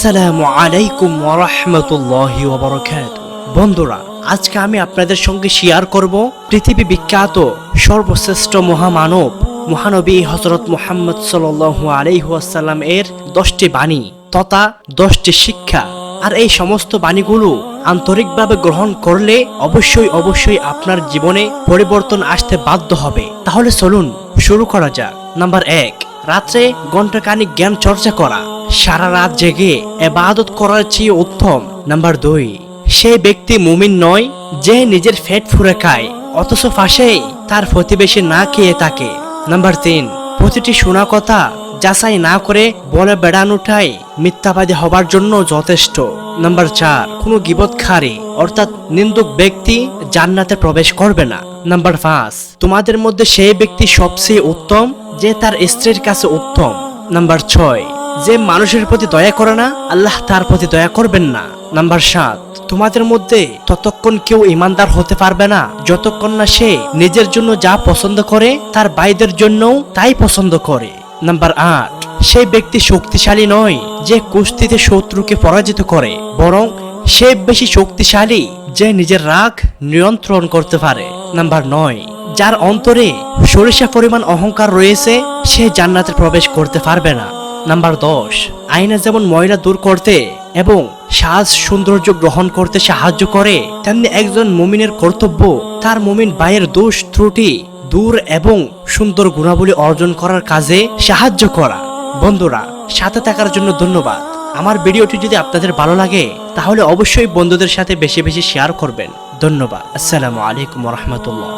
আসসালামু আলাইকুম ওয়া রাহমাতুল্লাহি ওয়া বারাকাতুহু। বন্ধুরা, আজকে আমি আপনাদের সঙ্গে শেয়ার করব পৃথিবী বিখ্যাত সর্বশ্রেষ্ঠ মহামানব মহানবী হযরত মুহাম্মদ সাল্লাল্লাহু আলাইহি ওয়াসাল্লাম এর 10টি বাণী তথা 10টি শিক্ষা। আর এই সমস্ত বাণীগুলো আন্তরিকভাবে গ্রহণ করলে অবশ্যই আপনার জীবনে পরিবর্তন আসতে বাধ্য হবে। তাহলে চলুন শুরু করা যাক। নাম্বার 1, রাত্রে ঘণ্টাখানিক জ্ঞান চর্চা করা সারা রাত জেগে ইবাদত করার চেয়ে উত্তম। নাম্বার 2, সেই ব্যক্তি মুমিন নয় যে নিজের পেট ফুরে খায় অথচ ফাঁসেই তার প্রতিবেশী না খেয়ে থাকে। নাম্বার 3, প্রতিটি শোনা কথা যাচাই না করে বলে বেড়ানোটাই মিথ্যাবাদী হবার জন্য যথেষ্ট। নাম্বার 4, কোনো গীবতকারী অর্থাৎ নিন্দুক ব্যক্তি জান্নাতে প্রবেশ করবে না। নাম্বার 5, তোমাদের মধ্যে সেই ব্যক্তি সবচেয়ে উত্তম যে তার স্ত্রীর কাছে উত্তম। নাম্বার 6, যে মানুষের প্রতি দয়া করে না আল্লাহ তার প্রতি দয়া করবেন না। নাম্বার 7, তোমাদের মধ্যে ততক্ষণ কেউ ইমানদার হতে পারবে না যতক্ষণ না সে নিজের জন্য যা পছন্দ করে তার ভাইদের জন্যও তাই পছন্দ করে। নাম্বার 8, সেই ব্যক্তি শক্তিশালী নয় যে কুস্তিতে শত্রুকে পরাজিত করে, বরং সে বেশি শক্তিশালী যে নিজের রাগ নিয়ন্ত্রণ করতে পারে। নাম্বার 9, যার অন্তরে সরিষা পরিমাণ অহংকার রয়েছে সে জান্নাতে প্রবেশ করতে পারবে না। নাম্বার 10, আয়না যেমন ময়লা দূর করতে এবং সাজ সৌন্দর্য গ্রহণ করতে সাহায্য করে, তেমনি একজন মুমিনের কর্তব্য তার মুমিন ভাইয়ের দোষ ত্রুটি দূর এবং সুন্দর গুণাবলী অর্জন করার কাজে সাহায্য করা। বন্ধুরা, সাথে থাকার জন্য ধন্যবাদ। আমার ভিডিওটি যদি আপনাদের ভালো লাগে তাহলে অবশ্যই বন্ধুদের সাথে বেশি বেশি শেয়ার করবেন। ধন্যবাদ। আসসালামু আলাইকুম ওয়া রাহমাতুল্লাহ।